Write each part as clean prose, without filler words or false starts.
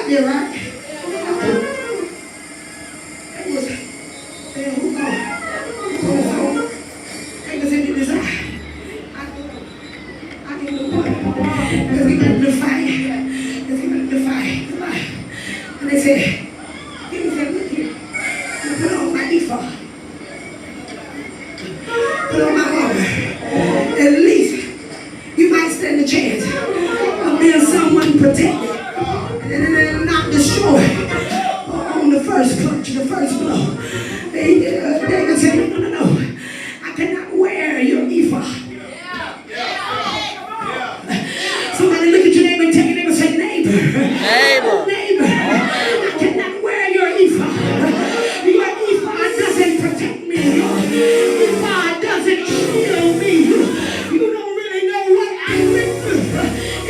got there, right? It was, who called? They was into this eye. I didn't know what. Because he got to fight. And they said, look here. Put on my ephod. Put on my armor. At least you might stand a chance of being someone protected and not destroyed on the first punch, the first blow. David said, no. I cannot wear your ephod. Somebody look at your neighbor and tell your neighbor, say, neighbor. I cannot wear your ephod. Your ephod doesn't protect me. Your ephod doesn't shield me. You don't really know what I went through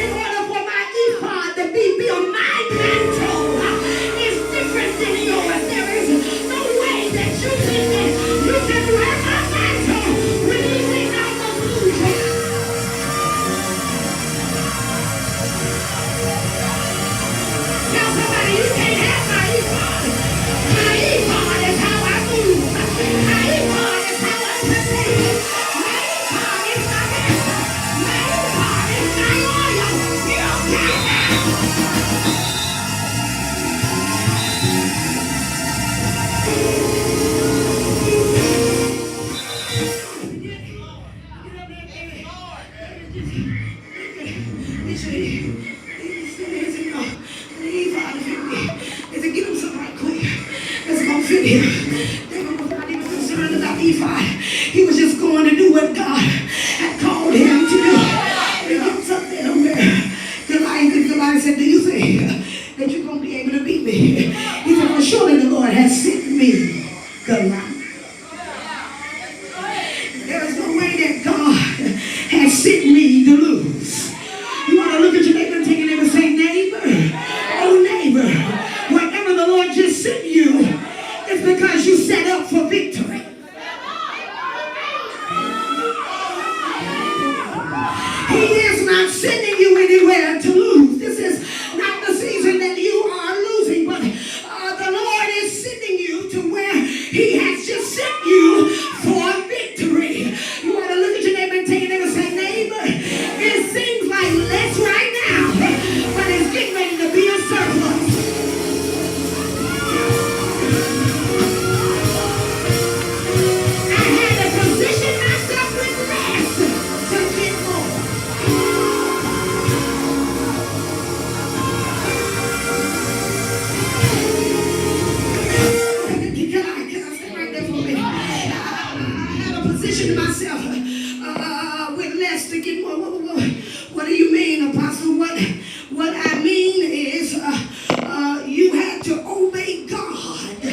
in order for my ephod to be on my mantle. It's different than yours. There is no way that you can wear my mantle releasing out the blues. Tell somebody you can't have my ephod. My ephod is how I move. My ephod is how I protect. My ephod is my mantle. My ephod is my oil. You can't have. They said, get him some right quick. That's going to fit him. David was not even concerned about ephod. He was just going to do what God had called him to do. He gets up there where Goliath said, do you think that you're going to be able to beat me? He said, well, surely the Lord has sent me, Goliath. There is no way that God has sent me to lose. You want to look at your neighbor and take your neighbor and say, neighbor, oh neighbor, wherever the Lord just sent you, it's because you set up for victory. He is not sending you anywhere to lose. This is not the season that you are losing, but the Lord is sending you to where He has just sent you for victory. You want to look at your neighbor and take your neighbor and say, neighbor, it seems like less right now, but it's getting ready to be a surplus. I had to position myself with less to get more. Can I stay right there for a minute? I had to position myself with less to get more. What do you mean, Apostle? What I mean is you had to obey God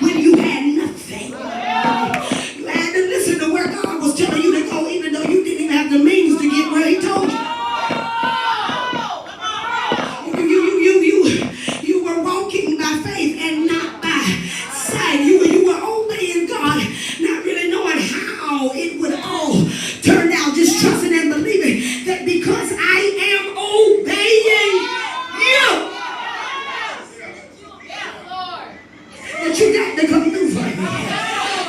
when you had nothing. You had to listen to where God was telling you to go, even though you didn't even have the means to get where He told you. You were walking by faith and not by sight. You were obeying God, not really knowing how it would all turn out, just trusting and believing that because I am obeying you, that you got to come through for me.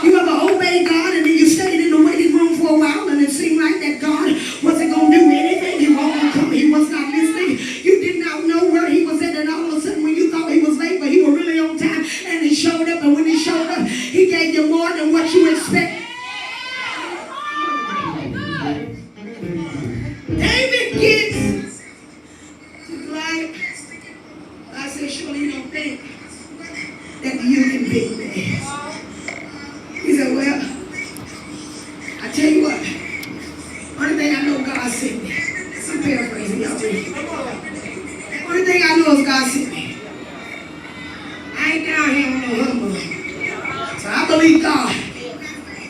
You ever obeyed God and then you stayed in the waiting room for a while and it seemed like that God wasn't going to do anything? He wasn't coming. He was not listening. You did not know where He was at, and all of a sudden when you thought He was late, but He was really on time, and He showed up, and when He showed up, He gave you more than what you expected. David gets to Goliath. I said, surely you don't think that you can beat me. He said, well, I tell you what, only thing I know God sent me. I'm paraphrasing, y'all ready? Only thing I know is God sent me. I ain't down here on no humbug. So I believe God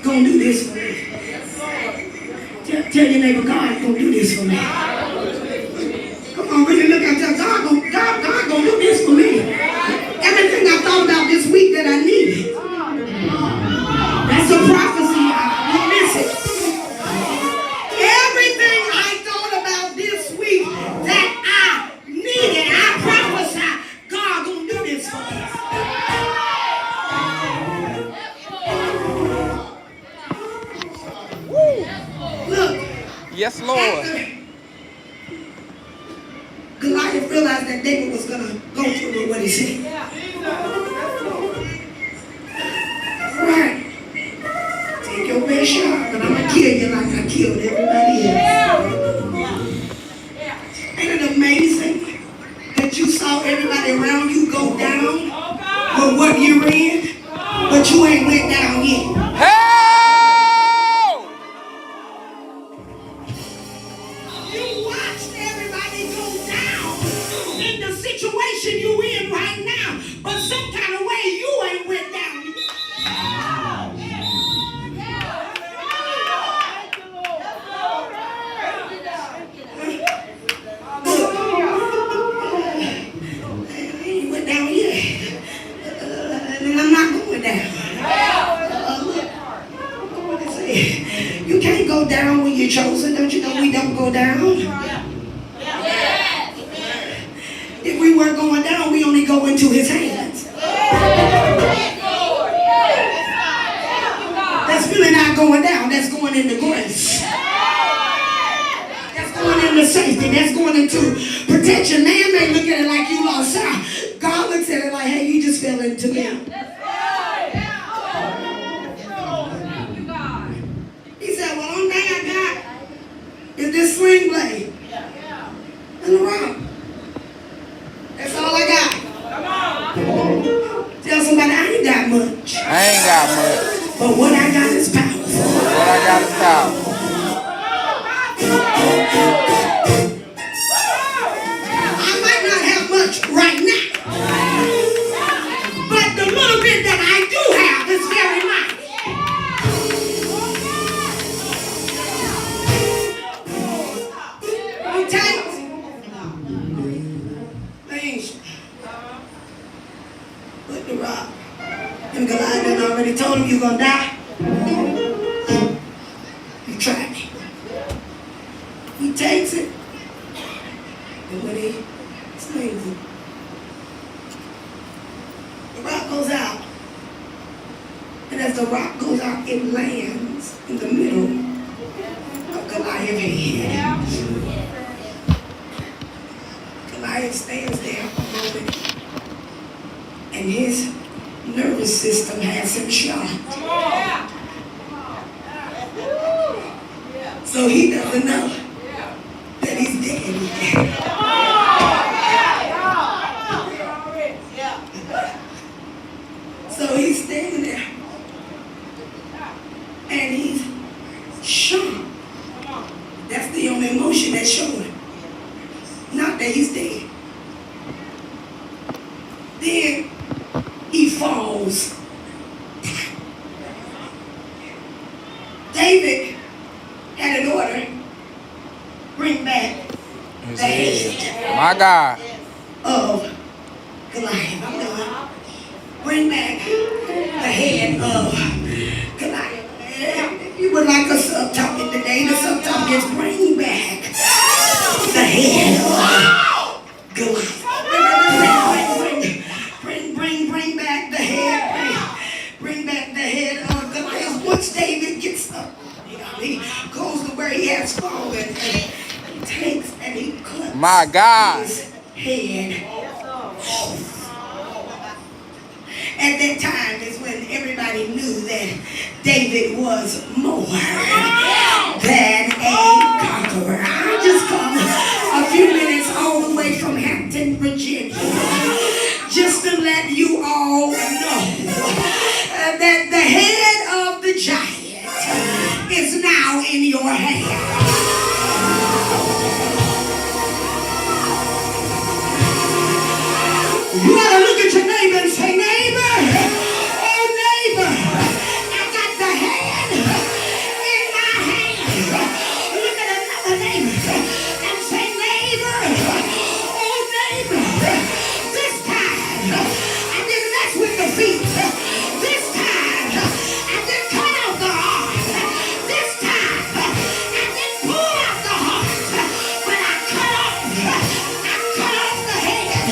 gonna do this for me. Tell your neighbor, God gonna do this for me. Come on, really look at that. God gonna do this for me. Everything I thought about this week that I needed. That's a prophecy. I miss it. Everything I thought about this week that I needed, I prophesy God now you go down with what you're in, but you ain't went down yet. You watched everybody go down in the situation you in right now, but some kind of way you ain't went down yet. You can't go down when you're chosen. Don't you know we don't go down? If we weren't going down, we only go into his hands. That's really not going down. That's going into grace. That's going into safety. That's going into protection. Man may look at it like you lost out. God looks at it like, hey, you just fell into me. Is this sling blade and a rock. That's all I got. Tell somebody I ain't got much. I ain't got much. But what I got is powerful. What I got is powerful. I might not have much right now, but the little bit that I do have is very mighty. Put the rock. And Goliath had already told him you're going to die. He tried me. He takes it. And when he slings it, the rock goes out. And as the rock goes out, it lands in the middle of Goliath's head. Goliath stands there a moment. And his nervous system has him shocked. So he doesn't know that he's dead yet. So he's standing there. And he's shocked. That's the only emotion that's showing. Not that he's dead. Then he falls. David had an order. Bring back the head. My God. Of Goliath. I'm done. Bring back the head of Goliath. You would like a subtopic today. The subtopic is bring back the head of Goliath. Bring back the head. Bring back the head of Goliath. Once David gets up, he goes to where he has fallen and he takes and he cuts My God. his head off. At that time is when everybody knew that David was more than a conqueror. I just come a few minutes all the way from Hampton, Virginia, just to let you all know that the head of the giant is now in your hand. You gotta look at your neighbor and say, neighbor, oh neighbor, I got the hand in my hand. Look at another neighbor and say, neighbor, oh neighbor, this time I didn't mess with the feet. This time I didn't cut off the arm. This time I didn't pull out the heart, but I cut off the head.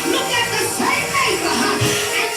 Look at the same neighbor and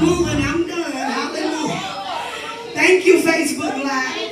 moving. I'm done. Hallelujah. Thank you, Facebook Live.